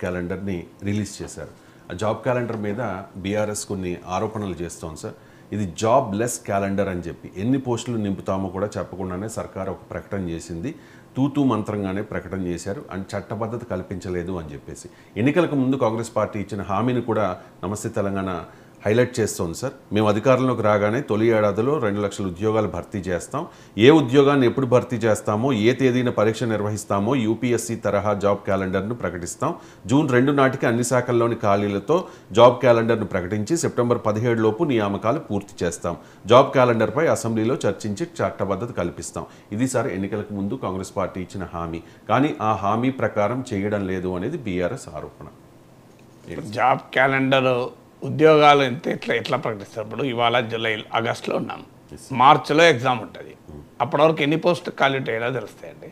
క్యాలెండర్ని release చేశారు. ఆ job calendar మీద బీఆర్ఎస్ కొన్ని ఆరోపణలు చేస్తోంది సార్. ఇది జాబ్ లెస్ క్యాలెండర్ అని చెప్పి ఎన్ని పోస్టులు నింపుతామో కూడా చెప్పకుండానే సర్కార్ ఒక ప్రకటన చేసింది. తూతూ మంత్రంగానే ప్రకటన చేశారు అండ్ చట్టబద్ధత కల్పించలేదు అని చెప్పేసి. ఎన్నికలకు ముందు కాంగ్రెస్ పార్టీ ఇచ్చిన హామీని కూడా నమస్తే తెలంగాణ హైలైట్ చేస్తోంది సార్. మేము అధికారంలోకి రాగానే తొలి ఏడాదిలో 2 లక్షల ఉద్యోగాలు భర్తీ చేస్తాం. ఏ ఉద్యోగాన్ని ఎప్పుడు భర్తీ చేస్తామో, ఏ తేదీన పరీక్ష నిర్వహిస్తామో యూపీఎస్సీ తరహా జాబ్ క్యాలెండర్ను ప్రకటిస్తాం. జూన్ 2 నాటికి అన్ని శాఖల్లోని ఖాళీలతో జాబ్ క్యాలెండర్ను ప్రకటించి సెప్టెంబర్ 17 లోపు నియామకాలు పూర్తి చేస్తాం. జాబ్ క్యాలెండర్పై అసెంబ్లీలో చర్చించి చట్టబద్ధత కల్పిస్తాం. ఇది సార్ ఎన్నికలకు ముందు కాంగ్రెస్ పార్టీ ఇచ్చిన హామీ. కానీ ఆ హామీ ప్రకారం చేయడం లేదు అనేది బీఆర్ఎస్ ఆరోపణ. జాబ్ క్యాలెండర్ ఉద్యోగాలు ఎట్లా ప్రకటిస్తారు? ఇప్పుడు ఇవాళ ఆగస్టులో ఉన్నాం, మార్చిలో ఎగ్జామ్ ఉంటుంది. అప్పటి వరకు ఎన్ని పోస్టులు ఖాళీ ఉంటాయో తెలుస్తాయండి.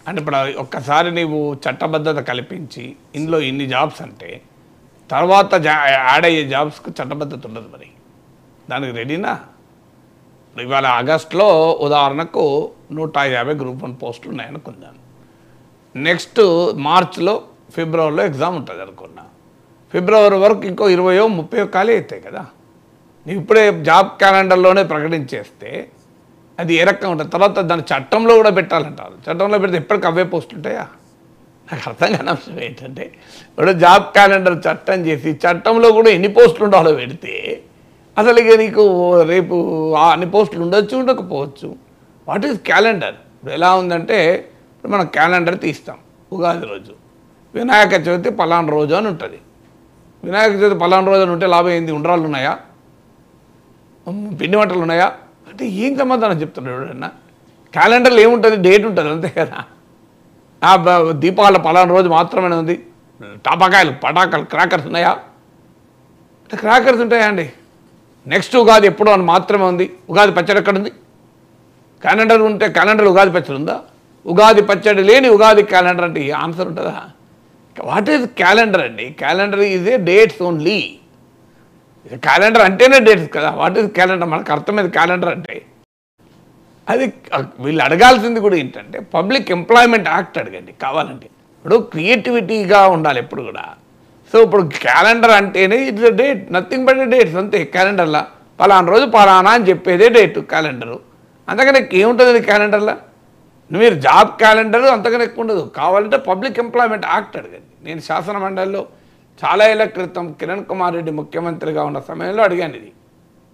అంటే ఇప్పుడు ఒక్కసారి నీవు చట్టబద్ధత కల్పించి ఇందులో ఇన్ని జాబ్స్ అంటే తర్వాత యాడ్ అయ్యే జాబ్స్కి చట్టబద్ధత ఉండదు. మరి దానికి రెడీనా? ఇవాళ ఆగస్టులో ఉదాహరణకు 150 గ్రూప్ 1 పోస్టులు ఉన్నాయనుకుందాం. నెక్స్ట్ మార్చిలో ఫిబ్రవరిలో ఎగ్జామ్ ఉంటుంది అనుకున్నా. ఫిబ్రవరి వరకు ఇంకో 20-30 ఖాళీ అవుతాయి కదా. నీవు ఇప్పుడే జాబ్ క్యాలెండర్లోనే ప్రకటించేస్తే అది ఏ రకంగా ఉంటుంది? తర్వాత దాని చట్టంలో కూడా పెట్టాలంటారు. చట్టంలో పెడితే ఎప్పటికి అవే పోస్టులు ఉంటాయా? నాకు అర్థం కాని అంశం ఏంటంటే, ఇప్పుడు జాబ్ క్యాలెండర్ చట్టం చేసి చట్టంలో కూడా ఎన్ని పోస్టులు ఉండాలో పెడితే అసలు ఇక నీకు రేపు అన్ని పోస్టులు ఉండొచ్చు, ఉండకపోవచ్చు. What is calendar? ఇప్పుడు ఎలా ఉందంటే, ఇప్పుడు మనం క్యాలెండర్ తీస్తాం. ఉగాది రోజు, వినాయక చవితి పలానా రోజు అని ఉంటుంది. వినాయక చవితి పలానా రోజు అని ఉంటే లాభం ఏంది? ఉండ్రాళ్ళు ఉన్నాయా, పిండి వంటలు ఉన్నాయా అంటే ఏం సమాధానం చెప్తున్నాడు ఎవడన్నా? క్యాలెండర్లో ఏముంటుంది? డేట్ ఉంటుంది అంతే కదా. దీపావళి పలానా రోజు మాత్రమే ఉంది. టపాకాయలు పటాకాయలు క్రాకర్స్ ఉన్నాయా అంటే క్రాకర్స్ ఉంటాయా అండి? నెక్స్ట్ ఉగాది ఎప్పుడో అని మాత్రమే ఉంది. ఉగాది పచ్చడి ఎక్కడ ఉంది? క్యాలెండర్ ఉంటే క్యాలెండర్ ఉగాది పచ్చడి ఉందా? ఉగాది పచ్చడి లేని ఉగాది క్యాలెండర్ అంటే ఆన్సర్ ఉంటుందా? వాట్ ఈజ్ క్యాలెండర్ అండి? Calendar is a dates only. Calendar అంటేనే డేట్స్ కదా. What is calendar? మనకు అర్థమైంది క్యాలెండర్ అంటే. అది వీళ్ళు అడగాల్సింది కూడా ఏంటంటే పబ్లిక్ ఎంప్లాయ్మెంట్ యాక్ట్ అడగండి కావాలంటే. ఇప్పుడు క్రియేటివిటీగా ఉండాలి ఎప్పుడు కూడా. సో ఇప్పుడు క్యాలెండర్ అంటేనే it's date, nothing but dates అంతే. క్యాలెండర్లో పలానా రోజు పలానా అని చెప్పేదే డేట్ క్యాలెండరు. అంతకనే ఏముంటుంది క్యాలెండర్లో? మీరు జాబ్ క్యాలెండర్ అంతకనే ఎక్కువ ఉండదు. కావాలంటే పబ్లిక్ ఎంప్లాయ్మెంట్ యాక్ట్ అడగండి. నేను శాసన మండలిలో చాలా ఏళ్ల క్రితం కిరణ్ కుమార్ రెడ్డి ముఖ్యమంత్రిగా ఉన్న సమయంలో అడిగాను ఇది.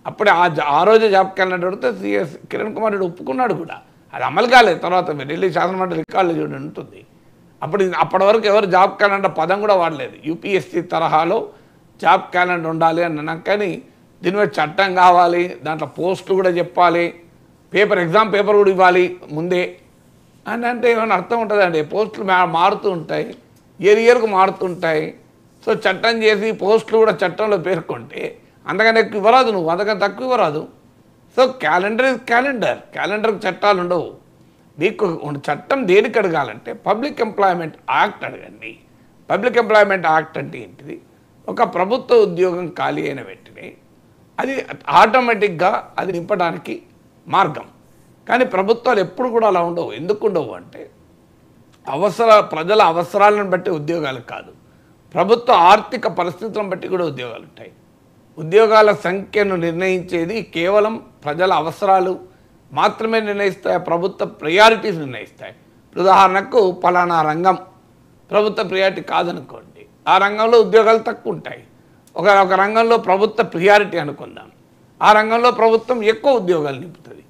అప్పుడే ఆ రోజు జాబ్ క్యాలెండర్ అడిగితే సిఎస్ కిరణ్ కుమార్ రెడ్డి ఒప్పుకున్నాడు కూడా. అది అమలు కాలేదు. తర్వాత మీరు వెళ్ళి శాసన మండలి రికార్డులు చూడండి ఉంటుంది. అప్పటి వరకు ఎవరు జాబ్ క్యాలెండర్ పదం కూడా వాడలేదు. యూపీఎస్సీ తరహాలో జాబ్ క్యాలెండర్ ఉండాలి అన్నాం. కానీ దీని మీద చట్టం కావాలి, దాంట్లో పోస్టులు కూడా చెప్పాలి, ఎగ్జామ్ పేపర్ కూడా ఇవ్వాలి ముందే అని అంటే ఏమైనా అర్థం ఉంటుందండి? పోస్టులు మారుతూ ఉంటాయి, ఇయర్కు మారుతుంటాయి. సో చట్టం చేసి పోస్టులు కూడా చట్టంలో పేర్కొంటే అంతకన్నా ఎక్కువ ఇవ్వరాదు, నువ్వు అంతకన్నా తక్కువ ఇవ్వరాదు. సో క్యాలెండర్ ఇస్ క్యాలెండర్కి చట్టాలు ఉండవు. మీకు చట్టం దేనికి అడగాలంటే పబ్లిక్ ఎంప్లాయ్మెంట్ యాక్ట్ అడగండి. పబ్లిక్ ఎంప్లాయ్మెంట్ యాక్ట్ అంటే ఏంటిది? ఒక ప్రభుత్వ ఉద్యోగం ఖాళీ అయిన వెంటనే అది ఆటోమేటిక్గా అది నింపడానికి మార్గం. కానీ ప్రభుత్వాలు ఎప్పుడు కూడా అలా ఉండవు. ఎందుకు ఉండవు అంటే ప్రజల అవసరాలను బట్టి ఉద్యోగాలు కాదు, ప్రభుత్వ ఆర్థిక పరిస్థితులను బట్టి కూడా ఉద్యోగాలు ఉంటాయి. ఉద్యోగాల సంఖ్యను నిర్ణయించేది కేవలం ప్రజల అవసరాలు మాత్రమే నిర్ణయిస్తాయి. ప్రభుత్వ ప్రయారిటీస్ నిర్ణయిస్తాయి. ఉదాహరణకు పలానా రంగం ప్రభుత్వ ప్రయారిటీ కాదనుకోండి, ఆ రంగంలో ఉద్యోగాలు తక్కువ ఉంటాయి. ఒక రంగంలో ప్రభుత్వ ప్రియారిటీ అనుకుందాం, ఆ రంగంలో ప్రభుత్వం ఎక్కువ ఉద్యోగాలు నింపుతుంది.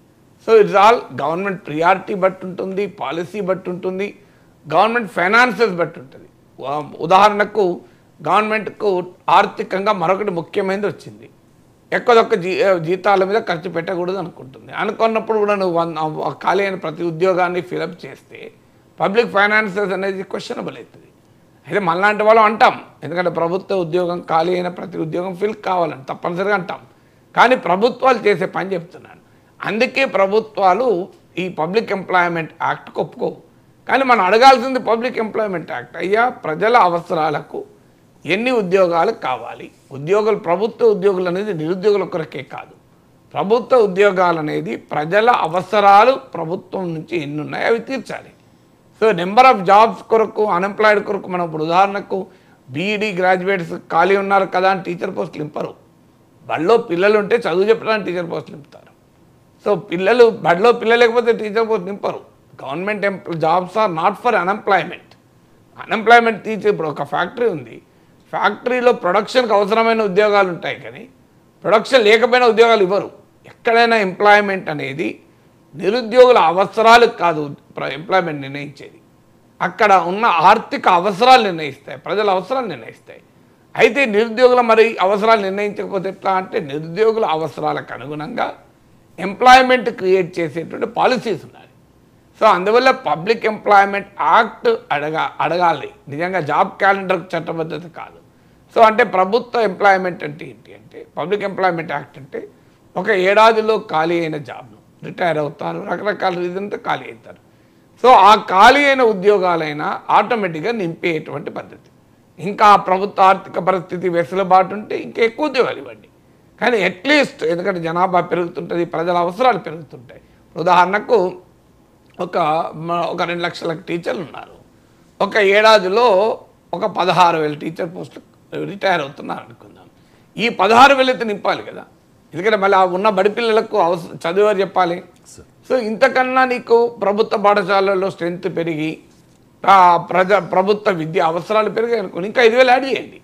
So it's all government priority బట్టి ఉంటుంది, పాలసీ బట్టి ఉంటుంది, గవర్నమెంట్ ఫైనాన్సెస్ బట్టి ఉంటుంది. ఉదాహరణకు గవర్నమెంట్కు ఆర్థికంగా మరొకటి ముఖ్యమైనది వచ్చింది, ఎక్కువ జీతాల మీద ఖర్చు పెట్టకూడదు అనుకున్నప్పుడు కూడా నువ్వు ఖాళీ అయిన ప్రతి ఉద్యోగాన్ని ఫిలప్ చేస్తే పబ్లిక్ ఫైనాన్సెస్ అనేది క్వశ్చనబుల్ అవుతుంది. అయితే మనలాంటి వాళ్ళం అంటాం, ఎందుకంటే ప్రభుత్వ ఉద్యోగం ఖాళీ అయిన ప్రతి ఉద్యోగం ఫిల్ కావాలని తప్పనిసరిగా అంటాం. కానీ ప్రభుత్వాలు చేసే పని చెప్తున్నాను. అందుకే ప్రభుత్వాలు ఈ పబ్లిక్ ఎంప్లాయ్మెంట్ యాక్ట్కి ఒప్పుకోవు. కానీ మనం అడగాల్సింది పబ్లిక్ ఎంప్లాయ్మెంట్ యాక్ట్. అయ్యా ప్రజల అవసరాలకు ఎన్ని ఉద్యోగాలు కావాలి? ప్రభుత్వ ఉద్యోగులు అనేది నిరుద్యోగుల కొరకే కాదు. ప్రభుత్వ ఉద్యోగాలు అనేది ప్రజల అవసరాలు ప్రభుత్వం నుంచి ఎన్ని ఉన్నాయో అవి తీర్చాలి. సో నెంబర్ ఆఫ్ జాబ్స్ కొరకు అన్ఎంప్లాయిడ్ కొరకు మనం ఇప్పుడు ఉదాహరణకు బీఈడీ గ్రాడ్యుయేట్స్ ఖాళీ ఉన్నారు కదా అని టీచర్ పోస్టులు నింపరు. బడిలో పిల్లలు ఉంటే చదువు చెప్పడానికి టీచర్ పోస్టులు నింపుతారు. సో బడిలో పిల్లలు లేకపోతే టీచర్ పోస్ట్ నింపరు. Government jobs are not for unemployment. Unemployment teacher ఇప్పుడు ఒక ఫ్యాక్టరీ ఉంది, ఫ్యాక్టరీలో ప్రొడక్షన్కి అవసరమైన ఉద్యోగాలు ఉంటాయి, కానీ ప్రొడక్షన్ లేకపోయినా ఉద్యోగాలు ఇవ్వరు. ఎక్కడైనా ఎంప్లాయ్మెంట్ అనేది నిరుద్యోగుల అవసరాలకు కాదు ఎంప్లాయ్మెంట్ నిర్ణయించేది, అక్కడ ఉన్న ఆర్థిక అవసరాలు నిర్ణయిస్తాయి, ప్రజల అవసరాలు నిర్ణయిస్తాయి. అయితే నిరుద్యోగుల మరి అవసరాలు నిర్ణయించకపోతే ఎట్లా అంటే నిరుద్యోగుల అవసరాలకు అనుగుణంగా ఎంప్లాయ్మెంట్ క్రియేట్ చేసేటువంటి పాలసీస్ ఉన్నాయి. సో అందువల్ల పబ్లిక్ ఎంప్లాయ్మెంట్ యాక్ట్ అడగాలి, నిజంగా జాబ్ క్యాలెండర్ చట్టబద్ధత కాదు. సో అంటే ప్రభుత్వ ఎంప్లాయ్మెంట్ అంటే ఏంటి అంటే పబ్లిక్ ఎంప్లాయ్మెంట్ యాక్ట్ అంటే ఒక ఏడాదిలో ఖాళీ అయిన జాబ్ను రిటైర్ అవుతారు, రకరకాల రీజన్తో ఖాళీ అవుతారు. సో ఆ ఖాళీ అయిన ఉద్యోగాలైనా ఆటోమేటిక్గా నింపేటువంటి పద్ధతి. ఇంకా ప్రభుత్వ ఆర్థిక పరిస్థితి వెసులుబాటు ఉంటే ఇంకా ఎక్కువ ఉద్యోగాలు ఇవ్వండి, కానీ అట్లీస్ట్ ఎందుకంటే జనాభా పెరుగుతుంటుంది, ప్రజల అవసరాలు పెరుగుతుంటాయి. ఉదాహరణకు ఒక 2 లక్షల టీచర్లు ఉన్నారు, ఒక ఏడాదిలో ఒక 16,000 టీచర్ పోస్టులు రిటైర్ అవుతున్నారు అనుకుందాం. ఈ 16,000 అయితే నింపాలి కదా, ఎందుకంటే మళ్ళీ ఉన్న బడి పిల్లలకు చదివారు చెప్పాలి. సో ఇంతకన్నా నీకు ప్రభుత్వ పాఠశాలల్లో స్ట్రెంత్ పెరిగి ప్రభుత్వ విద్య అవసరాలు పెరిగాయి అనుకోండి, ఇంకా 5,000 యాడ్ చేయండి.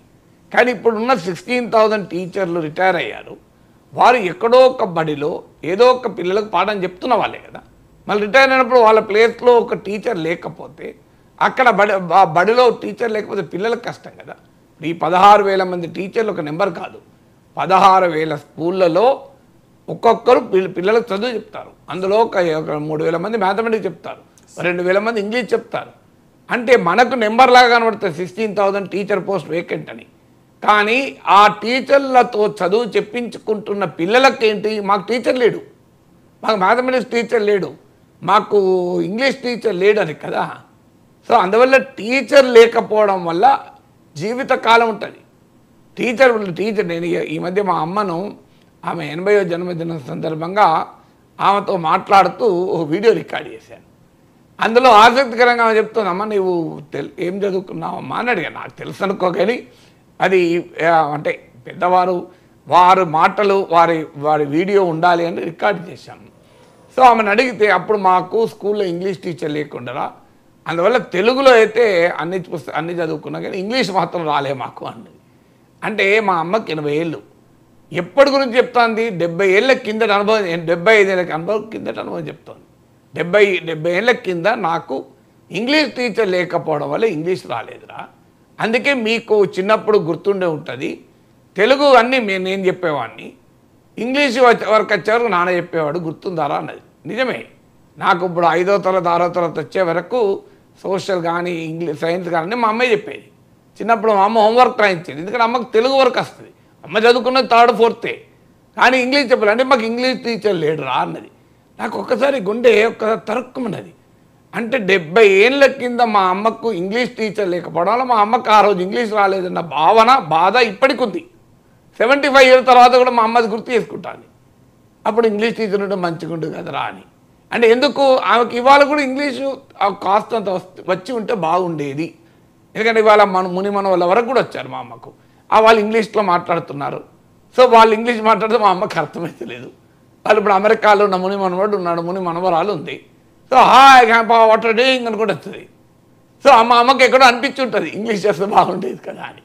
కానీ ఇప్పుడున్న 16,000 టీచర్లు రిటైర్ అయ్యారు, వారు ఎక్కడో ఒక బడిలో ఏదో ఒక పిల్లలకు పాఠం చెప్తున్న వాళ్ళే కదా. మళ్ళీ రిటైర్ అయినప్పుడు వాళ్ళ ప్లేస్లో ఒక టీచర్ లేకపోతే అక్కడ బడిలో టీచర్ లేకపోతే పిల్లలకు కష్టం కదా. ఈ 16,000 మంది టీచర్లు ఒక నెంబర్ కాదు, 16,000 స్కూళ్ళలో ఒక్కొక్కరు పిల్లలకు చదువు చెప్తారు. అందులో ఒక 3,000 మంది మ్యాథమెటిక్స్ చెప్తారు, 2,000 మంది ఇంగ్లీష్ చెప్తారు. అంటే మనకు నెంబర్ లాగా కనబడుతుంది 16,000 టీచర్ పోస్ట్ వేకెంట్ అని. కానీ ఆ టీచర్లతో చదువు చెప్పించుకుంటున్న పిల్లలకి ఏంటి, మాకు టీచర్ లేడు, మాకు మ్యాథమెటిక్స్ టీచర్ లేడు, మాకు ఇంగ్లీష్ టీచర్ లేడు అని కదా. సో అందువల్ల టీచర్ లేకపోవడం వల్ల జీవితకాలం ఉంటుంది. టీచర్ నేను ఈ మధ్య మా అమ్మను ఆమె 80వ జన్మదినం సందర్భంగా ఆమెతో మాట్లాడుతూ ఒక వీడియో రికార్డ్ చేశాను. అందులో ఆసక్తికరంగా ఆమె చెప్తుంది, అమ్మ నువ్వు ఏం చదువుకున్నావమ్మా అని అడిగాను. నాకు తెలుసు అనుకో, కానీ అది అంటే పెద్దవారు వారి మాటలు వారి వీడియో ఉండాలి అని రికార్డ్ చేశాము. సో ఆమెను అడిగితే అప్పుడు మాకు స్కూల్లో ఇంగ్లీష్ టీచర్ లేకుండా, అందువల్ల తెలుగులో అయితే అన్ని చదువుకున్నా కానీ ఇంగ్లీష్ మాత్రం రాలే మాకు అన్నది. అంటే మా అమ్మకి 80 ఏళ్ళు, ఎప్పటి గురించి చెప్తోంది, 70 ఏళ్ళ కిందటి అనుభవం, 75 ఏళ్ళకి అనుభవం కిందటి అనుభవం చెప్తోంది. 70 ఏళ్ళ కింద నాకు ఇంగ్లీష్ టీచర్ లేకపోవడం వల్ల ఇంగ్లీష్ రాలేదురా, అందుకే మీకు చిన్నప్పుడు గుర్తుండే ఉంటుంది, తెలుగు అన్నీ నేను చెప్పేవాడిని, ఇంగ్లీష్ వరకు వచ్చేవరకు నాన్న చెప్పేవాడు, గుర్తుందారా అన్నది. నిజమే, నాకు ఇప్పుడు 5వ తరగతి 6వ తరగతి వచ్చే వరకు సోషల్ కానీ ఇంగ్లీష్ సైన్స్ కానీ మా అమ్మాయి చెప్పేది. చిన్నప్పుడు మా అమ్మ హోంవర్క్ రాయించేది, ఎందుకంటే అమ్మకు తెలుగు వరకు వస్తుంది, అమ్మ చదువుకున్నది 3rd 4th, కానీ ఇంగ్లీష్ చెప్పాలి అంటే మాకు ఇంగ్లీష్ టీచర్ లేడు రా అన్నది. నాకు ఒక్కసారి గుండె ఒక్కసారి తరుక్కుమన్నది. అంటే 70 ఏళ్ళ కింద మా అమ్మకు ఇంగ్లీష్ టీచర్ లేకపోవడం వల్ల మా అమ్మకు ఆ రోజు ఇంగ్లీష్ రాలేదన్న బాధ ఇప్పటికి ఉంది. 75 ఏళ్ళ తర్వాత కూడా మా అమ్మది గుర్తు చేసుకుంటాను, అప్పుడు ఇంగ్లీష్ టీచర్ ఉంటే మంచిగా ఉంటుంది కదరా అని. అంటే ఎందుకు ఆమెకి ఇవాళ కూడా ఇంగ్లీషు కాస్త అంత వచ్చి ఉంటే బాగుండేది, ఎందుకంటే ఇవాళ ముని మన వాళ్ళ వరకు కూడా వచ్చారు మా అమ్మకు, వాళ్ళు ఇంగ్లీష్లో మాట్లాడుతున్నారు. సో వాళ్ళు ఇంగ్లీష్ మాట్లాడితే మా అమ్మకి అర్థమైతలేదు. వాళ్ళు ఇప్పుడు అమెరికాలో ఉన్న ముని మనవాడు ఉన్నాడు, ముని మనవరాలు ఉంది. సో హాయ్ వాటర్ డూయింగ్ అనుకుంటూ వస్తుంది. సో మా అమ్మకి ఎక్కడో అనిపించి ఉంటుంది ఇంగ్లీష్ చేస్తే బాగుండేది కదా అని.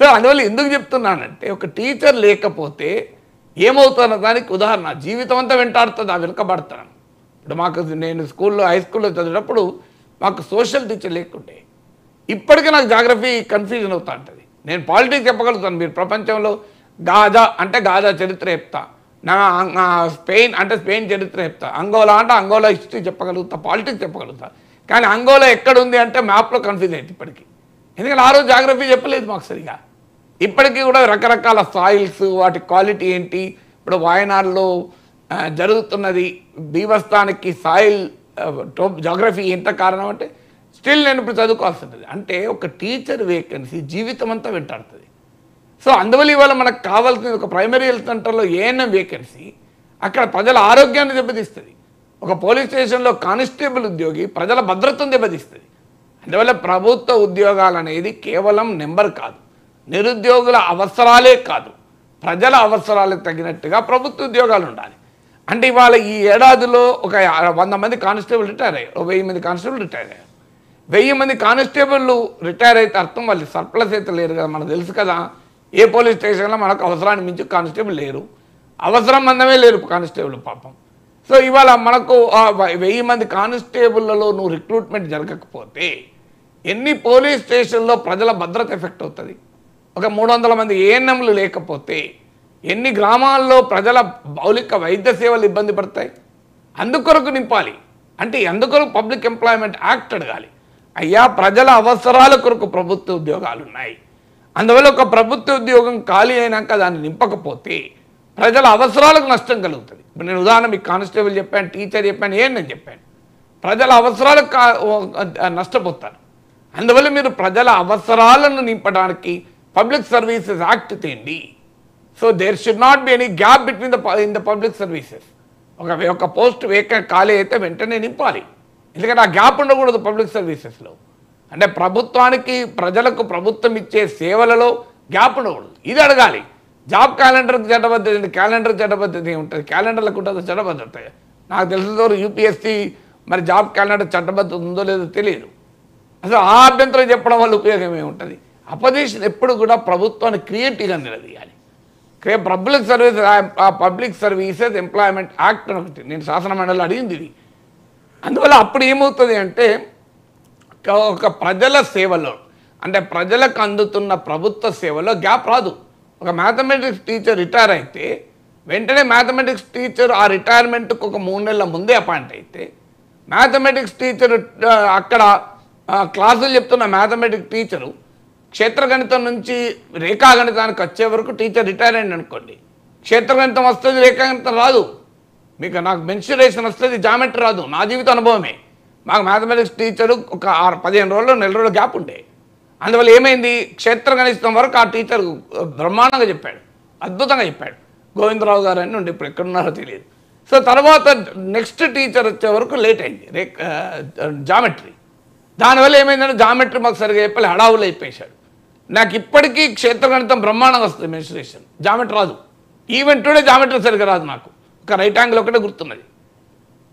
సో అందువల్ల ఎందుకు చెప్తున్నానంటే ఒక టీచర్ లేకపోతే ఏమవుతున్న దానికి ఉదాహరణ జీవితం అంతా వెంటాడుతుంది, ఆ వెనుకబడతాను. ఇప్పుడు మాకు నేను హై స్కూల్లో చదివేటప్పుడు మాకు సోషల్ టీచర్ లేకుండే, ఇప్పటికీ నాకు జాగ్రఫీ కన్ఫ్యూజన్ అవుతూ ఉంటుంది. నేను పాలిటిక్స్ చెప్పగలుగుతాను, మీరు ప్రపంచంలో గాజా అంటే గాజా చరిత్ర చెప్తా, స్పెయిన్ అంటే స్పెయిన్ చరిత్ర చెప్తా, అంగోలా అంటే అంగోలా హిస్టరీ చెప్పగలుగుతా, పాలిటిక్స్ చెప్పగలుగుతా. కానీ అంగోలా ఎక్కడుంది అంటే మ్యాప్లో కన్ఫ్యూజ్ అయింది ఇప్పటికీ, ఎందుకంటే ఆ రోజు జాగ్రఫీ చెప్పలేదు మాకు సరిగా. ఇప్పటికీ కూడా రకరకాల సాయిల్స్, వాటి క్వాలిటీ ఏంటి, ఇప్పుడు వాయనాడులో జరుగుతున్నది బీభత్సానికి సాయిల్ జాగ్రఫీ ఎంత కారణం అంటే స్టిల్ నేను ఇప్పుడు చదువుకోవాల్సి ఉంటుంది. అంటే ఒక టీచర్ వేకెన్సీ జీవితం అంతా వెంటాడుతుంది. సో అందువల్ల ఇవాళ మనకు కావాల్సిన ఒక ప్రైమరీ హెల్త్ సెంటర్లో ఏఎన్ఎం వేకెన్సీ అక్కడ ప్రజల ఆరోగ్యాన్ని దెబ్బతీస్తుంది. ఒక పోలీస్ స్టేషన్లో కానిస్టేబుల్ ఉద్యోగి ప్రజల భద్రతను దెబ్బతీస్తుంది. అందువల్ల ప్రభుత్వ ఉద్యోగాలు అనేది కేవలం నెంబర్ కాదు, నిరుద్యోగుల అవసరాలే కాదు, ప్రజల అవసరాలకు తగినట్టుగా ప్రభుత్వ ఉద్యోగాలు ఉండాలి. అంటే ఇవాళ ఈ ఏడాదిలో ఒక 100 మంది కానిస్టేబుల్ రిటైర్ అయ్యారు, 1000 మంది కానిస్టేబుల్ రిటైర్ అయ్యారు. 1000 మంది కానిస్టేబుల్ రిటైర్ అయితే అర్థం వాళ్ళు సర్ప్లస్ అయితే లేరు కదా. మనకు తెలుసు కదా, ఏ పోలీస్ స్టేషన్లో మనకు అవసరాన్ని మించి కానిస్టేబుల్ లేరు, అవసరం మందమే లేరు కానిస్టేబుల్ పాపం. సో ఇవాళ మనకు 1000 మంది కానిస్టేబుల్లలో నువ్వు రిక్రూట్మెంట్ జరగకపోతే ఎన్ని పోలీస్ స్టేషన్లో ప్రజల భద్రత ఎఫెక్ట్ అవుతుంది? ఒక 300 మంది ఏఎన్ఎంలు లేకపోతే ఎన్ని గ్రామాల్లో ప్రజల మౌలిక వైద్య సేవలు ఇబ్బంది పడతాయి? అందుకొరకు నింపాలి. అంటే అందుకొరకు పబ్లిక్ ఎంప్లాయ్మెంట్ యాక్ట్ అడగాలి. అయ్యా, ప్రజల అవసరాల కొరకు ప్రభుత్వ ఉద్యోగాలు ఉన్నాయి, అందువల్ల ఒక ప్రభుత్వ ఉద్యోగం ఖాళీ అయినాక దాన్ని నింపకపోతే ప్రజల అవసరాలకు నష్టం కలుగుతుంది. ఇప్పుడు నేను ఉదాహరణ మీకు కానిస్టేబుల్ చెప్పాను, టీచర్ చెప్పాను, నేను చెప్పాను. ప్రజల అవసరాలకు నష్టపోతారు. అందువల్ల మీరు ప్రజల అవసరాలను నింపడానికి పబ్లిక్ సర్వీసెస్ యాక్ట్ తేండి. So there should not be any gap between in the public services. ఒక పోస్ట్ వేకెంట్ ఖాళీ అయితే వెంటనే నింపాలి, ఎందుకంటే ఆ గ్యాప్ ఉండకూడదు పబ్లిక్ సర్వీసెస్లో. అంటే ప్రభుత్వానికి ప్రజలకు ప్రభుత్వం ఇచ్చే సేవలలో గ్యాప్ ఉండకూడదు, ఇది అడగాలి. జాబ్ క్యాలెండర్కి చట్టబద్ధత, క్యాలెండర్ చట్టబద్ధత ఏముంటుంది? క్యాలెండర్లకు ఉంటుంది చట్టబద్ధత. నాకు తెలిసిన యూపీఎస్సీ మరి జాబ్ క్యాలెండర్ చట్టబద్ధత ఉందో లేదో తెలియదు. అసలు ఆ అభ్యంతరం చెప్పడం వల్ల ఉపయోగం ఏముంటుంది? అపోజిషన్ ఎప్పుడు కూడా ప్రభుత్వాన్ని క్రియేటివ్గా నిలదీయాలి. పబ్లిక్ సర్వీసెస్ ఎంప్లాయ్మెంట్ యాక్ట్ అని ఒకటి నేను శాసన మండలిలో అడిగింది ఇది. అందువల్ల అప్పుడు ఏమవుతుంది అంటే ఒక ప్రజల సేవలో, అంటే ప్రజలకు అందుతున్న ప్రభుత్వ సేవలో గ్యాప్ రాదు. ఒక మ్యాథమెటిక్స్ టీచర్ రిటైర్ అయితే వెంటనే మ్యాథమెటిక్స్ టీచర్ ఆ రిటైర్మెంట్కి ఒక 3 నెలల ముందే అపాయింట్ అయితే మ్యాథమెటిక్స్ టీచర్ అక్కడ క్లాసులు చెప్తున్న మ్యాథమెటిక్స్ టీచరు క్షేత్రగణితం నుంచి రేఖాగణితానికి వచ్చే వరకు టీచర్ రిటైర్ అయింది అనుకోండి, క్షేత్రగణితం వస్తుంది, రేఖాగణితం రాదు. నాకు మెన్సురేషన్ వస్తుంది, జామెట్రీ రాదు. నా జీవిత అనుభవమే. మాకు మ్యాథమెటిక్స్ టీచరు ఒక 15 రోజులు, నెల రోజులు గ్యాప్ ఉండే. అందువల్ల ఏమైంది, క్షేత్రగణితం వరకు ఆ టీచర్ బ్రహ్మాండంగా చెప్పాడు, అద్భుతంగా చెప్పాడు. గోవిందరావు గారు అని ఉండి ఇప్పుడు ఎక్కడున్నారో తెలియదు. సో తర్వాత నెక్స్ట్ టీచర్ వచ్చే వరకు లేట్ అయింది జామెట్రీ. దానివల్ల ఏమైందంటే జామెట్రీ మాకు సరిగా చెప్పాలి, హడావులు అయిపోయాడు. నాకు ఇప్పటికీ క్షేత్రగణితం బ్రహ్మాండంగా వస్తుంది, మెన్సురేషన్, జామెట్రీ రాదు. ఈవెన్ టుడే జామెట్రీ సరిగా రాదు. నాకు ఒక రైట్ యాంగిల్ ఒకటే గుర్తున్నది,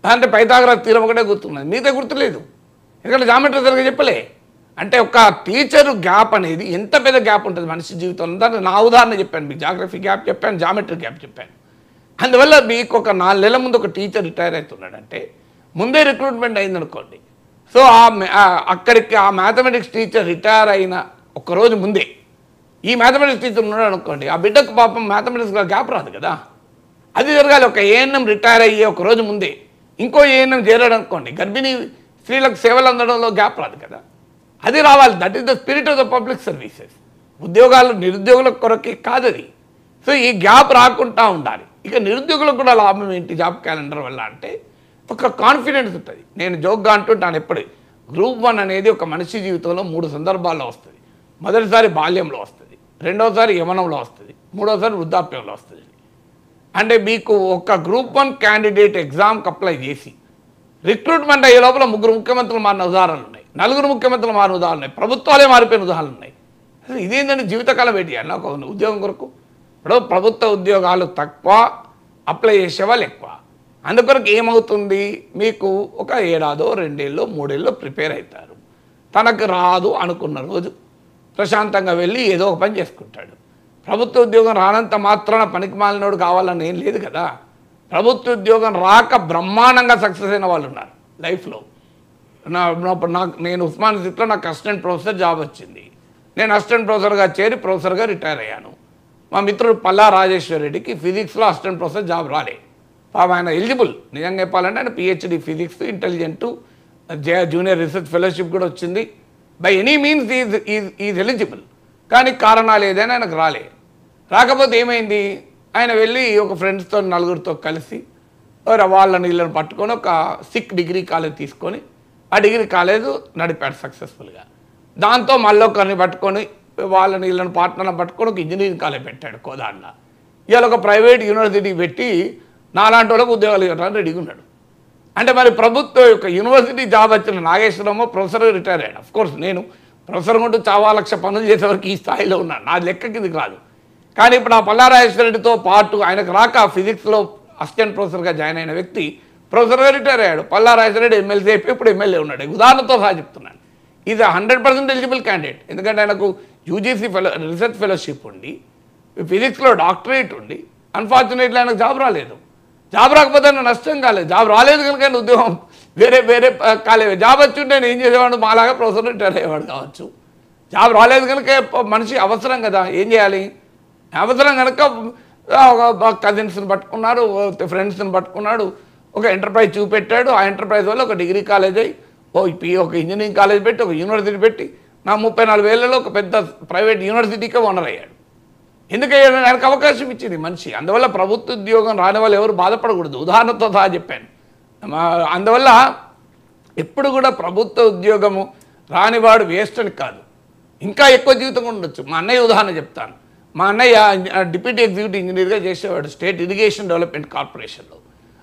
అంటే పైథాగరస్ థీరం ఒకటే గుర్తున్నది, మిగతా గుర్తులేదు. ఎందుకంటే జామెట్రీ సరిగా చెప్పలే. అంటే ఒక టీచరు గ్యాప్ అనేది ఎంత పెద్ద గ్యాప్ ఉంటుంది మనిషి జీవితంలో. దానికి నా ఉదాహరణ చెప్పాను, మీకు జాగ్రఫీ గ్యాప్ చెప్పాను, జామెట్రీ గ్యాప్ చెప్పాను. అందువల్ల మీకు ఒక 4 నెలల ముందు ఒక టీచర్ రిటైర్ అవుతున్నాడంటే ముందే రిక్రూట్మెంట్ అయిందనుకోండి. సో అక్కడికి ఆ మ్యాథమెటిక్స్ టీచర్ రిటైర్ అయిన ఒక్కరోజు ముందే ఈ మ్యాథమెటిక్స్ టీచర్ ఉన్నాడు అనుకోండి, ఆ బిడ్డకు పాపం మ్యాథమెటిక్స్లో గ్యాప్ రాదు కదా. అది జరగాలి. ఒక ఏఎన్ఎం రిటైర్ అయ్యే ఒక రోజు ముందే ఇంకో ఏఎన్ఎం చేరాడు అనుకోండి, గర్భిణీ స్త్రీలకు సేవలు అందడంలో గ్యాప్ రాదు కదా. అది రావాలి. That is the spirit of the public services. ఉద్యోగాలు నిరుద్యోగుల కొరకే కాదది. సో ఈ గ్యాప్ రాకుండా ఉండాలి. ఇక నిరుద్యోగులకు కూడా లాభం ఏంటి జాబ్ క్యాలెండర్ వల్ల అంటే ఒక కాన్ఫిడెన్స్ ఉంటుంది. నేను జోక్గా అంటుంటాను ఎప్పుడు, గ్రూప్ 1 అనేది ఒక మనిషి జీవితంలో 3 సందర్భాల్లో వస్తుంది. మొదటిసారి బాల్యంలో వస్తుంది, రెండోసారి యవనంలో వస్తుంది, మూడోసారి వృద్ధాప్యంలో వస్తుంది. అంటే మీకు ఒక గ్రూప్ 1 క్యాండిడేట్ ఎగ్జామ్కి అప్లై చేసి రిక్రూట్మెంట్ అయ్యే లోపల 3 ముఖ్యమంత్రులు మారిన ఉదాహరణలు ఉన్నాయి, 4 ముఖ్యమంత్రులు మారిన ఉదాహరణలు ఉన్నాయి, ప్రభుత్వాలే మారిపోయిన ఉదాహరణలు ఉన్నాయి. అసలు ఇదేంటంటే జీవితకాలం ఏంటి అన్న ఒక ఉద్యోగం కొరకు. ఇప్పుడు ప్రభుత్వ ఉద్యోగాలు తక్కువ, అప్లై చేసే వాళ్ళు ఎక్కువ. అందుకొరకు ఏమవుతుంది, మీకు ఒక 1 ఏడాదో 2 ఏళ్ళో 3 ఏళ్ళో ప్రిపేర్ అవుతారు. తనకు రాదు అనుకున్న రోజు ప్రశాంతంగా వెళ్ళి ఏదో ఒక పని చేసుకుంటాడు. ప్రభుత్వ ఉద్యోగం రానంత మాత్రాన పనికి మాలినోడు కావాలని ఏం లేదు కదా. ప్రభుత్వ ఉద్యోగం రాక బ్రహ్మాండంగా సక్సెస్ అయిన వాళ్ళు ఉన్నారు లైఫ్లో. నేను ఉస్మాన్ యూనివర్సిటీలో నాకు అసిస్టెంట్ ప్రొఫెసర్ జాబ్ వచ్చింది. నేను అసిస్టెంట్ ప్రొఫెసర్గా చేరి ప్రొఫెసర్గా రిటైర్ అయ్యాను. మా మిత్రుడు పల్లా రాజేశ్వర్ రెడ్డికి ఫిజిక్స్లో అసిస్టెంట్ ప్రొఫెసర్ జాబ్ రాలే. ఆయన ఎలిజిబుల్, నిజంగా చెప్పాలంటే ఆయన PhD physics, intelligent, junior research fellowship కూడా వచ్చింది. By any means is eligible. కానీ కారణాలు ఏదైనా ఆయనకు రాలే. రాకపోతే ఏమైంది, ఆయన వెళ్ళి ఒక ఫ్రెండ్స్తో 4గురితో కలిసి వాళ్ళని వీళ్ళని పట్టుకొని ఒక సిక్ డిగ్రీ కాలేజ్ తీసుకొని ఆ డిగ్రీ కాలేజ్ నడిపాడు సక్సెస్ఫుల్గా. దాంతో మళ్ళీ ఒకరిని పట్టుకొని వాళ్ళని వీళ్ళని పార్ట్నర్లను పట్టుకొని ఒక ఇంజనీరింగ్ కాలేజ్ పెట్టాడు కోదాడలో. ఇవాళ ఒక ప్రైవేట్ యూనివర్సిటీ పెట్టి నాలాంటి వాళ్ళకు ఉద్యోగాలు ఇవ్వడానికి రెడీగా ఉన్నాడు. అంటే మరి ప్రభుత్వ యొక్క యూనివర్సిటీ జాబ్ వచ్చిన నాగేశ్వరరావు ప్రొఫెసర్ రిటైర్ అయ్యాడు. అఫ్కోర్స్ నేను ప్రొఫెసర్ కొంటూ చావా లక్ష పనులు చేసేవరకు ఈ స్థాయిలో ఉన్నాను, నా లెక్క కిందకి రాదు. కానీ ఇప్పుడు ఆ పల్లారాజేశ్వరరెడ్డితో పాటు ఆయనకు రాక ఫిజిక్స్లో అసిస్టెంట్ ప్రొఫెసర్గా జాయిన్ అయిన వ్యక్తి ప్రొఫెసర్గా రిటైర్ అయ్యాడు. పల్లారాజేశ్వరరెడ్డి ఎమ్మెల్సీ అయిపోయి ఇప్పుడు ఎమ్మెల్యే ఉన్నాడు. ఉదాహరణతో సహా చెప్తున్నాను. ఇది 100% ఎలిజిబుల్ క్యాండిడేట్. ఎందుకంటే ఆయనకు యూజీసీ రీసెర్చ్ ఫెలోషిప్ ఉండి ఫిజిక్స్లో డాక్టరేట్ ఉండి అన్ఫార్చునేట్లీ ఆయనకు జాబ్ రాలేదు. జాబ్ రాకపోతే ఆయన నష్టం కాలేదు. జాబ్ రాలేదు కనుక ఆయన ఉద్యోగం వేరే కాలేదు. జాబ్ వచ్చి ఉంటే నేను ఏం చేసేవాడు, మాలాగా ప్రొఫెసర్ రిటైర్ అయ్యేవాడు కావచ్చు. జాబ్ రాలేదు కనుక మనిషి అవసరం కదా, ఏం చేయాలి? అవసరం కనుక కజిన్స్ని పట్టుకున్నాడు, ఫ్రెండ్స్ని పట్టుకున్నాడు, ఒక ఎంటర్ప్రైజ్ చూపెట్టాడు. ఆ ఎంటర్ప్రైజ్ వల్ల ఒక డిగ్రీ కాలేజ్ అయ్యి ఒక ఇంజనీరింగ్ కాలేజ్ పెట్టి ఒక యూనివర్సిటీ పెట్టి నా 34 ఒక పెద్ద ప్రైవేట్ యూనివర్సిటీకే ఓనర్ అయ్యాడు. ఎందుకయ్యాడు? ఆయనకు అవకాశం ఇచ్చింది మనిషి. అందువల్ల ప్రభుత్వ ఉద్యోగం రాని వాళ్ళు ఎవరు బాధపడకూడదు. ఉదాహరణతో సహా చెప్పాను. అందువల్ల ఎప్పుడు కూడా ప్రభుత్వ ఉద్యోగము రానివాడు వేస్ట్ అని కాదు, ఇంకా ఎక్కువ జీవితం ఉండొచ్చు. మా అన్నయ్య ఉదాహరణ చెప్తాను. మా అన్నయ్య డిప్యూటీ ఎగ్జిక్యూటివ్ ఇంజనీర్గా చేసేవాడు స్టేట్ ఇరిగేషన్ డెవలప్మెంట్ కార్పొరేషన్లో.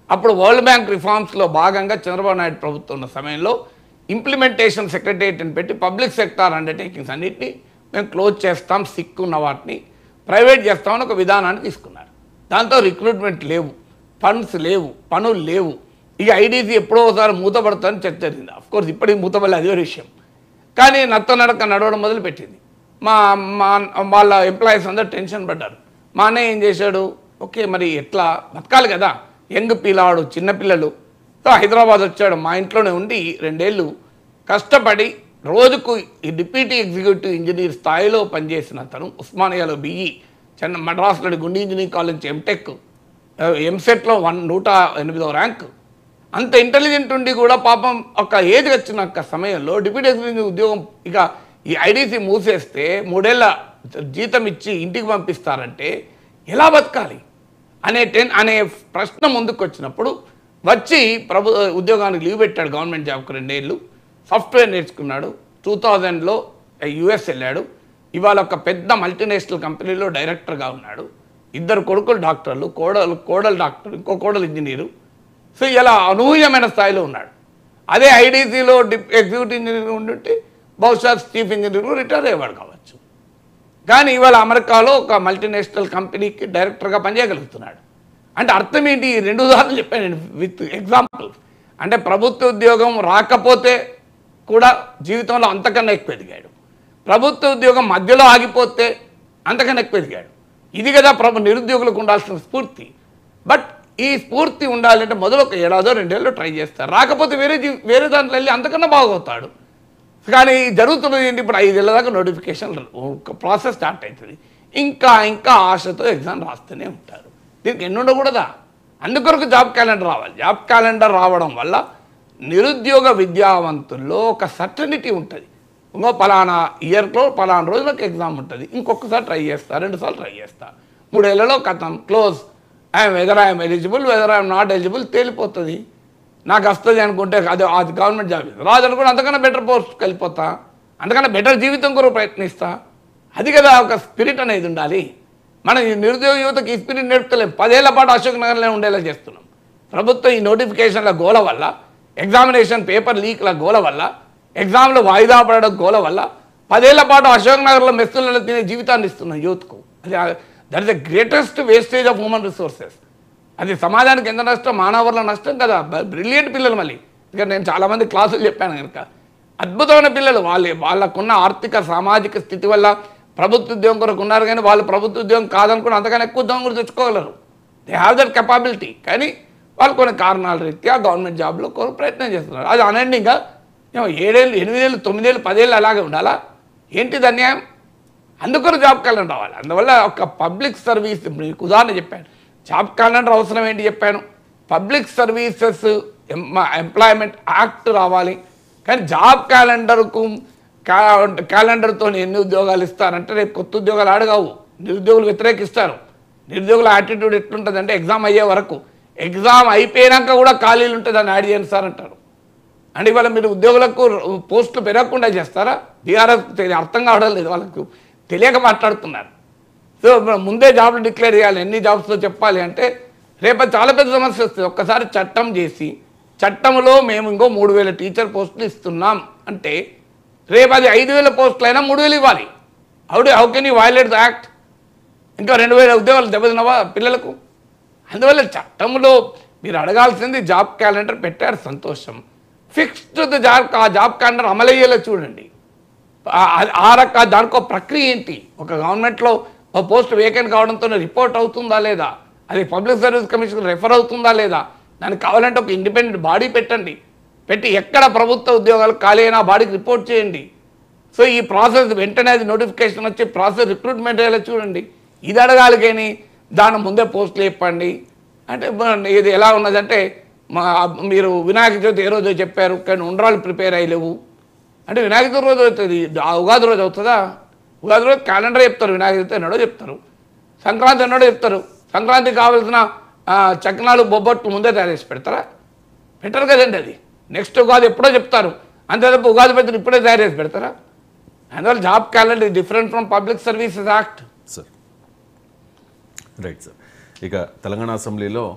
అప్పుడు వరల్డ్ బ్యాంక్ రిఫార్మ్స్లో భాగంగా చంద్రబాబు నాయుడు ప్రభుత్వం ఉన్న సమయంలో ఇంప్లిమెంటేషన్ సెక్రటరియట్ అని పెట్టి పబ్లిక్ సెక్టార్ అండర్టేకింగ్స్ అన్నింటినీ మేము క్లోజ్ చేస్తాం, సిక్ ఉన్న వాటిని ప్రైవేట్ చేస్తామని ఒక విధానాన్ని తీసుకున్నారు. దాంతో రిక్రూట్మెంట్ లేవు, ఫండ్స్ లేవు, పనులు లేవు. ఇక ఐడీసీ ఎప్పుడో ఒకసారి మూతపడుతుందని చర్చ జరిగింది. అఫ్కోర్స్ ఇప్పటికి మూతపడలే, అదే విషయం. కానీ నడక నడవడం మొదలుపెట్టింది. వాళ్ళ ఎంప్లాయీస్ అందరూ టెన్షన్ పడ్డారు. మా అన్నయ్య ఏం చేశాడు, ఓకే మరి ఎట్లా బతకాలి కదా, యంగ్ పిల్లాడు, చిన్నపిల్లలు. సో హైదరాబాద్ వచ్చాడు. మా ఇంట్లోనే ఉండి 2 ఏళ్ళు కష్టపడి రోజుకు ఈ డిప్యూటీ ఎగ్జిక్యూటివ్ ఇంజనీర్ స్థాయిలో పనిచేసిన అతను ఉస్మానియాలో BE, మద్రాసులోని గుండి ఇంజనీరింగ్ కాలేజ్ నుంచి ఎంటెక్, ఎంసెట్లో 108వ ర్యాంకు. అంత ఇంటెలిజెంట్ ఉండి కూడా పాపం ఒక ఏజ్ వచ్చిన సమయంలో డిప్యూటీ ఎగ్జిక్యూటివ్ ఉద్యోగం ఇక ఈ ఐడీసీ మూసేస్తే 3 ఏళ్ళ జీతం ఇచ్చి ఇంటికి పంపిస్తారంటే ఎలా బతకాలి అనే ప్రశ్న ముందుకు వచ్చినప్పుడు వచ్చి ఉద్యోగానికి లీవ్ పెట్టాడు. గవర్నమెంట్ జాబ్కి 2 ఏళ్ళు సాఫ్ట్వేర్ నేర్చుకున్నాడు. 2000లో US వెళ్ళాడు. ఇవాళ ఒక పెద్ద మల్టీనేషనల్ కంపెనీలో డైరెక్టర్గా ఉన్నాడు. 2 కొడుకులు డాక్టర్లు, కోడలు డాక్టర్, ఇంకో కోడలు ఇంజనీరు. సో ఇలా అనూహ్యమైన స్థాయిలో ఉన్నాడు. అదే ఐడీసీలో ఎగ్జిక్యూటివ్ ఇంజనీర్ ఉంటుంటే బహుశా చీఫ్ ఇంజనీర్ రిటైర్ అయ్యేవాడు కావచ్చు. కానీ ఇవాళ అమెరికాలో ఒక మల్టీనేషనల్ కంపెనీకి డైరెక్టర్గా పనిచేయగలుగుతున్నాడు. అంటే అర్థం ఏంటి? 2 ఉదాహరణలు చెప్పాను నేను విత్ ఎగ్జాంపుల్స్. అంటే ప్రభుత్వ ఉద్యోగం రాకపోతే కూడా జీవితంలో అంతకన్నా ఎక్కువ ఎదిగాడు. ప్రభుత్వ ఉద్యోగం మధ్యలో ఆగిపోతే అంతకన్నా ఎక్కువ ఎదిగాడు. ఇది కదా నిరుద్యోగులకు ఉండాల్సిన స్ఫూర్తి. బట్ ఈ స్ఫూర్తి ఉండాలంటే మొదలు ఒక 1 ఏడాదో 2 ఏళ్ళు ట్రై చేస్తారు. రాకపోతే వేరే దాంట్లో వెళ్ళి అంతకన్నా బాగవుతాడు. కానీ జరుగుతున్నది ఏంటి? ఇప్పుడు 5 ఏళ్ళ దాకా నోటిఫికేషన్ ప్రాసెస్ స్టార్ట్ అవుతుంది. ఇంకా ఆశతో ఎగ్జామ్ రాస్తూనే ఉంటారు. దీనికి ఎన్ని ఉండకూడదా? అందుకొరకు జాబ్ క్యాలెండర్ రావాలి. జాబ్ క్యాలెండర్ రావడం వల్ల నిరుద్యోగ విద్యావంతుల్లో ఒక సర్టనిటీ ఉంటుంది. ఇంకో పలానా ఇయర్లో పలానా రోజులకు ఎగ్జామ్ ఉంటుంది, ఇంకొకసారి ట్రై చేస్తా, 2 సార్లు ట్రై చేస్తా, 3 ఏళ్లలో కథం close. Whether I'm eligible, whether I'm not eligible తేలిపోతుంది. నాకు వస్తుంది అనుకుంటే అది గవర్నమెంట్ జాబ్ రాదు అనుకుంటే అంతకన్నా బెటర్ పోస్ట్కి వెళ్ళిపోతా, అంతకన్నా బెటర్ జీవితం కొరకు ప్రయత్నిస్తా. అది కదా ఒక స్పిరిట్ అనేది ఉండాలి. మనం ఈ నిరుద్యోగ యువతకి ఈ స్పిరిట్ నేర్పుతలేం. 10 ఏళ్ల పాటు అశోక్ నగర్లో ఉండేలా చేస్తున్నాం. ప్రభుత్వం ఈ నోటిఫికేషన్ల గోల వల్ల, ఎగ్జామినేషన్ పేపర్ లీక్ల గోల వల్ల, ఎగ్జామ్లు వాయిదా పడడం గోల వల్ల 10 ఏళ్ల పాటు అశోక్ నగర్లో మెస్సులలో తినే జీవితాన్ని ఇస్తున్నాం యూత్కు. That is the greatest wastage of human resources. అది సమాజానికి ఎంత నష్టం, మానవుల నష్టం కదా. బ్రిలియంట్ పిల్లలు మళ్ళీ. ఎందుకంటే నేను చాలామంది క్లాసులు చెప్పాను కనుక అద్భుతమైన పిల్లలు. వాళ్ళకున్న ఆర్థిక సామాజిక స్థితి వల్ల ప్రభుత్వ ఉద్యోగం కొరకు ఉన్నారు. కానీ వాళ్ళు ప్రభుత్వ ఉద్యోగం కాదనుకుని అంతకన్నా ఎక్కువ ఉద్యోగం కూడా తెచ్చుకోగలరు. They have that capability. కానీ వాళ్ళు కొన్ని కారణాల రీత్యా గవర్నమెంట్ జాబ్లో కొరకు ప్రయత్నం చేస్తున్నారు. అది అనండిగా 7 ఏళ్ళు 8 ఏళ్ళు 9 ఏళ్ళు 10 ఏళ్ళు అలాగే ఉండాలా? ఏంటిది అన్యాయం? అందుకొరకు జాబ్ క్యాలెండర్ రావాలి. అందువల్ల ఒక పబ్లిక్ సర్వీస్, మీకు ఉదాహరణ చెప్పాను. జాబ్ క్యాలెండర్ అవసరం ఏంటి చెప్పాను. పబ్లిక్ సర్వీసెస్ ఎంప్లాయ్మెంట్ యాక్ట్ రావాలి. కానీ జాబ్ క్యాలెండర్తో ఎన్ని ఉద్యోగాలు ఇస్తారంటే రేపు కొత్త ఉద్యోగాలు ఆడగావు. నిరుద్యోగులు వ్యతిరేకిస్తారు. నిరుద్యోగుల యాటిట్యూడ్ ఎట్లుంటుంది అంటే ఎగ్జామ్ అయ్యే వరకు, ఎగ్జామ్ అయిపోయాక కూడా ఖాళీలు ఉంటే దాన్ని యాడ్ చేయండి సార్ అంటారు. అంటే ఇవాళ మీరు ఉద్యోగులకు పోస్టులు పెరగకుండా చేస్తారా? బీఆర్ఎస్ అర్థం కావడం లేదు, వాళ్ళకు తెలియక మాట్లాడుతున్నారు. సో ముందే జాబ్లు డిక్లేర్ చేయాలి, ఎన్ని జాబ్స్లో చెప్పాలి అంటే రేపు చాలా పెద్ద సమస్య వస్తుంది. ఒక్కసారి చట్టం చేసి చట్టంలో మేము ఇంకో 3,000 టీచర్ పోస్టులు ఇస్తున్నాం అంటే రేపు అది 5,000 పోస్టులు అయినా 3,000 ఇవ్వాలి. How can you violate the act? ఇంకా 2,000 ఉద్యోగాలు దెబ్బతినవా పిల్లలకు? అందువల్ల చట్టంలో మీరు అడగాల్సింది జాబ్ క్యాలెండర్ పెట్టారు, సంతోషం. ఫిక్స్డ్ ద జాబ్ క్యాలెండర్ అమలయ్యేలా చూడండి. దానికో ప్రక్రియ ఏంటి? ఒక గవర్నమెంట్లో ఒక పోస్ట్ వేకెంట్ కావడంతో రిపోర్ట్ అవుతుందా లేదా, అది పబ్లిక్ సర్వీస్ కమిషన్ రెఫర్ అవుతుందా లేదా, దానికి కావాలంటే ఒక ఇండిపెండెంట్ బాడీ పెట్టండి, పెట్టి ఎక్కడ ప్రభుత్వ ఉద్యోగాలు ఖాళీ అయినా బాడీకి రిపోర్ట్ చేయండి. సో ఈ ప్రాసెస్ వెంటనే అది నోటిఫికేషన్ వచ్చి ప్రాసెస్ రిక్రూట్మెంట్ అయ్యేలా చూడండి. ఇది అడగాలి కానీ దాని ముందే పోస్టులు చెప్పండి అంటే ఇది ఎలా ఉన్నదంటే మీరు వినాయక చవితి ఏ రోజు చెప్పారు కానీ ఉండ్రాలు ప్రిపేర్ అయ్యలేవు అంటే వినాయక చవితి రోజు అవుతుంది, ఉగాది రోజు అవుతుందా? ఉగాది రోజు క్యాలెండర్ చెప్తారు, వినాయక చవితి ఎన్నడో చెప్తారు, సంక్రాంతి ఎన్నడో చెప్తారు. సంక్రాంతికి కావాల్సిన చక్నాలు బొబ్బట్లు ముందే తయారు చేసి పెడతారా? పెట్టరు కదండి. అది నెక్స్ట్ ఉగాది ఎప్పుడో చెప్తారు, అంతే తప్ప ఉగాది పచ్చడి ఇప్పుడే తయారు చేసి పెడతారా? అందువల్ల job calendar different from public services act. Sir right sir. ఇక తెలంగాణ అసెంబ్లీలో